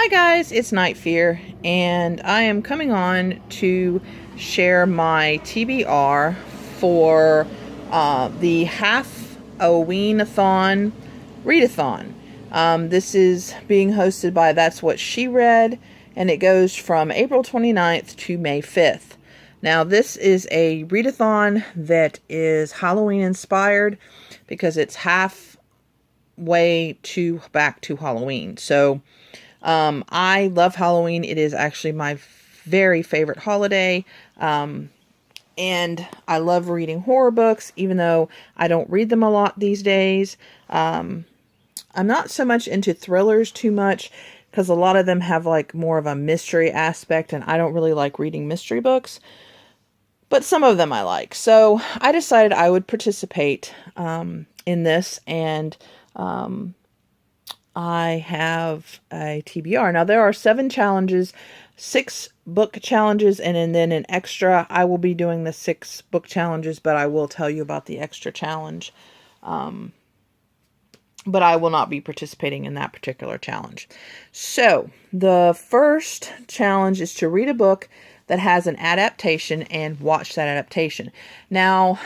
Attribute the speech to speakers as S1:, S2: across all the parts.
S1: Hi guys, it's Night Fear, and I am coming on to share my TBR for the Halfoweenathon Readathon. This is being hosted by That's What She Read, and it goes from April 29th to May 5th. Now, this is a readathon that is Halloween inspired because it's halfway back to Halloween. So, I love Halloween. It is actually my very favorite holiday. And I love reading horror books, even though I don't read them a lot these days. I'm not so much into thrillers too much because a lot of them have like more of a mystery aspect, and I don't really like reading mystery books. But some of them I like. So I decided I would participate in this, and I have a TBR. Now, there are 7 challenges, 6 book challenges, and then an extra. I will be doing the 6 book challenges, but I will tell you about the extra challenge. But I will not be participating in that particular challenge. So, the first challenge is to read a book that has an adaptation and watch that adaptation. Now,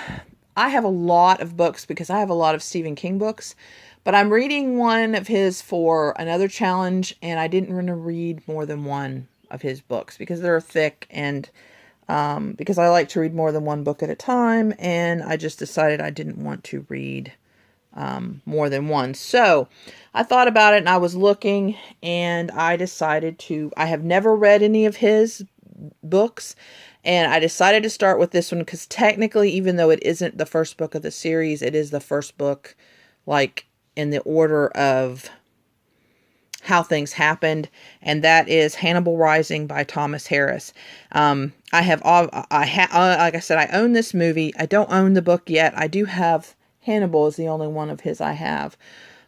S1: I have a lot of books because I have a lot of Stephen King books, but I'm reading one of his for another challenge, and I didn't want to read more than one of his books because they're thick, and because I like to read more than one book at a time, and I just decided I didn't want to read more than one. So I thought about it, and I was looking, and I decided I have never read any of his books, and I decided to start with this one because technically, even though it isn't the first book of the series, it is the first book, like, in the order of how things happened, and that is Hannibal Rising by Thomas Harris. Like I said, I own this movie. I don't own the book yet. I do have Hannibal is the only one of his I have.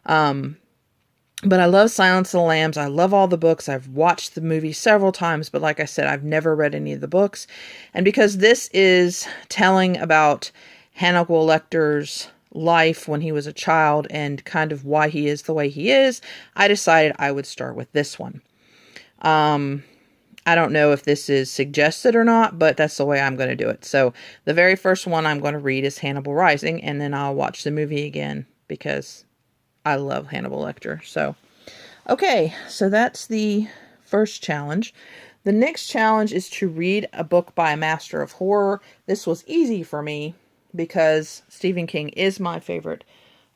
S1: But I love Silence of the Lambs. I love all the books. I've watched the movie several times, but like I said, I've never read any of the books. And because this is telling about Hannibal Lecter's life when he was a child and kind of why he is the way he is, I decided I would start with this one. I don't know if this is suggested or not, but that's the way I'm going to do it. So the very first one I'm going to read is Hannibal Rising, and then I'll watch the movie again because I love Hannibal Lecter. So, okay, so that's the first challenge. The next challenge is to read a book by a master of horror. This was easy for me because Stephen King is my favorite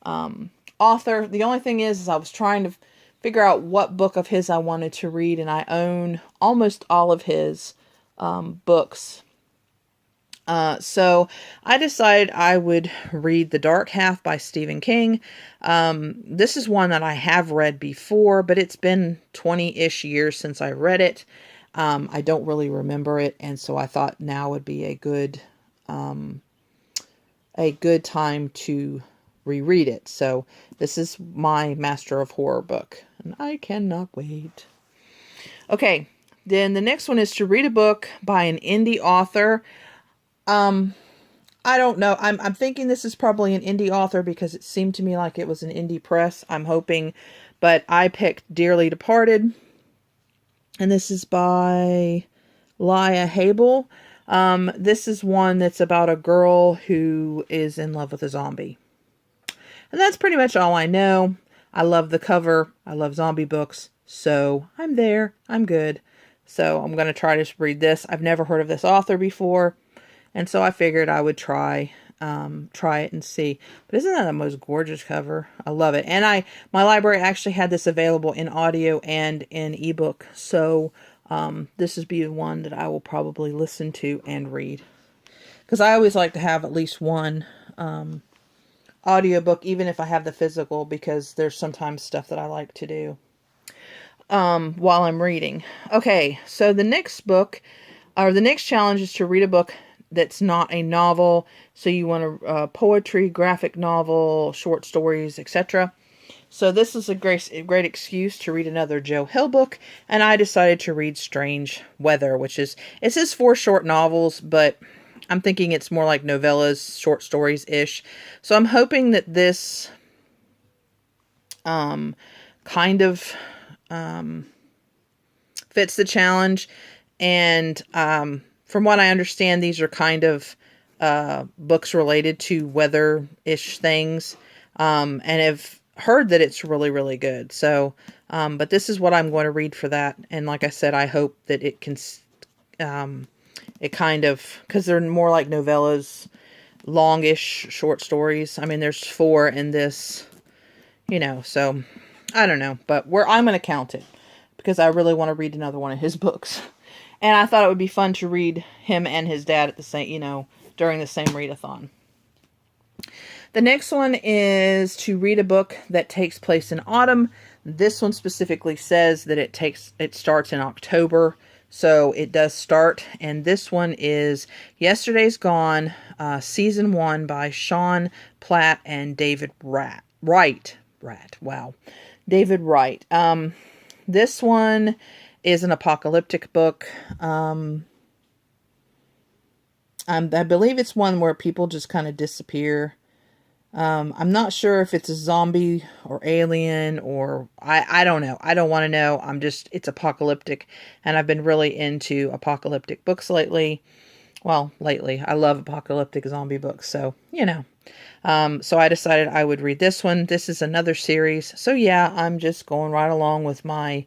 S1: author. The only thing is I was trying to figure out what book of his I wanted to read, and I own almost all of his books. So I decided I would read The Dark Half by Stephen King. This is one that I have read before, but it's been 20-ish years since I read it. I don't really remember it, and so I thought now would be a good time to reread it. So this is my Master of Horror book, and I cannot wait. Okay, then the next one is to read a book by an indie author. I don't know. I'm thinking this is probably an indie author because it seemed to me like it was an indie press. I'm hoping, but I picked Dearly Departed, and this is by Lia Habel. This is one that's about a girl who is in love with a zombie. And that's pretty much all I know. I love the cover. I love zombie books. So I'm there. I'm good. So I'm going to try to read this. I've never heard of this author before, and so I figured I would try it and see. But isn't that the most gorgeous cover? I love it. And my library actually had this available in audio and in ebook. So this would be the one that I will probably listen to and read. Because I always like to have at least one audiobook, even if I have the physical, because there's sometimes stuff that I like to do while I'm reading. Okay, so the next challenge is to read a book that's not a novel. So you want poetry, graphic novel, short stories, etc. So this is a great excuse to read another Joe Hill book, and I decided to read Strange Weather, it says 4 short novels, but I'm thinking it's more like novellas, short stories-ish. So I'm hoping that this kind of fits the challenge. And from what I understand, these are kind of books related to weather-ish things, and have heard that it's really, really good. So, but this is what I'm going to read for that. And like I said, I hope that it can, it kind of, because they're more like novellas, longish short stories. I mean, there's 4 in this, you know, so I don't know, but I'm going to count it because I really want to read another one of his books. And I thought it would be fun to read him and his dad at the same, you know, during the same readathon. The next one is to read a book that takes place in autumn. This one specifically says that it starts in October. So it does start. And this one is Yesterday's Gone, Season 1 by Sean Platt and David Wright. Wow. David Wright. This one is an apocalyptic book. I believe it's one where people just kind of disappear. I'm not sure if it's a zombie or alien or I don't know. I don't want to know. It's apocalyptic, and I've been really into apocalyptic books lately. Well, lately. I love apocalyptic zombie books, so, you know. So I decided I would read this one. This is another series. So yeah, I'm just going right along with my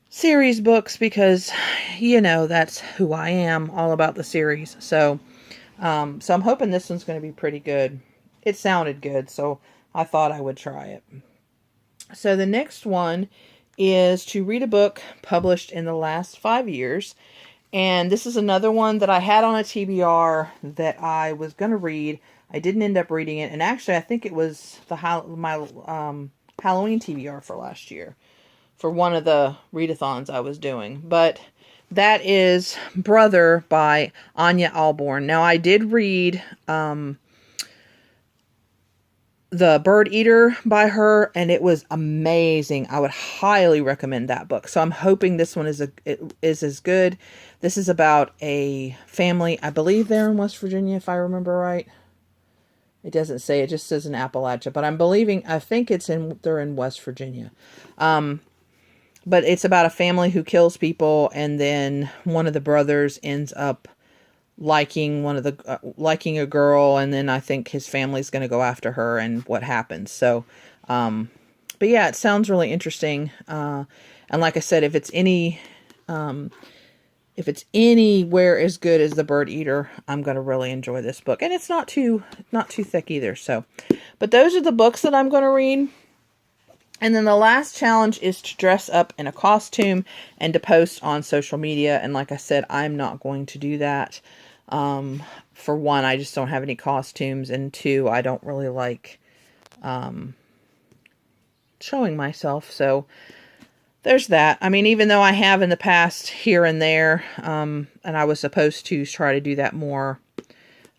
S1: series books because, you know, that's who I am, all about the series. So, so I'm hoping this one's going to be pretty good. It sounded good, so I thought I would try it. So the next one is to read a book published in the last 5 years. And this is another one that I had on a TBR that I was going to read. I didn't end up reading it. And actually, I think it was my Halloween TBR for last year, for one of the readathons I was doing. But that is Brother by Anya Alborn. Now, I did read The Bird Eater by her, and it was amazing. I would highly recommend that book. So I'm hoping this one is as good. This is about a family, I believe they're in West Virginia, if I remember right. It doesn't say, it just says in Appalachia, but I think they're in West Virginia. But it's about a family who kills people, and then one of the brothers ends up liking a girl, and then I think his family's going to go after her and what happens. So, but yeah, it sounds really interesting. And like I said, if it's anywhere as good as The Bird Eater, I'm going to really enjoy this book. And it's not too thick either. So, but those are the books that I'm going to read. And then the last challenge is to dress up in a costume and to post on social media. And like I said, I'm not going to do that. For one, I just don't have any costumes. And 2, I don't really like showing myself. So there's that. I mean, even though I have in the past here and there, and I was supposed to try to do that more,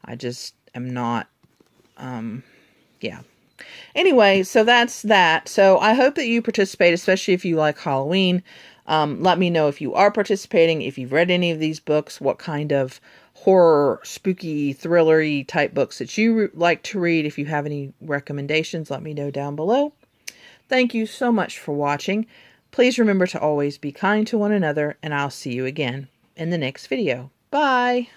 S1: I just am not, yeah. Anyway, so that's that. So I hope that you participate, especially if you like Halloween. Let me know if you are participating, if you've read any of these books, what kind of horror, spooky, thrillery type books that you like to read. If you have any recommendations, let me know down below. Thank you so much for watching. Please remember to always be kind to one another, and I'll see you again in the next video. Bye!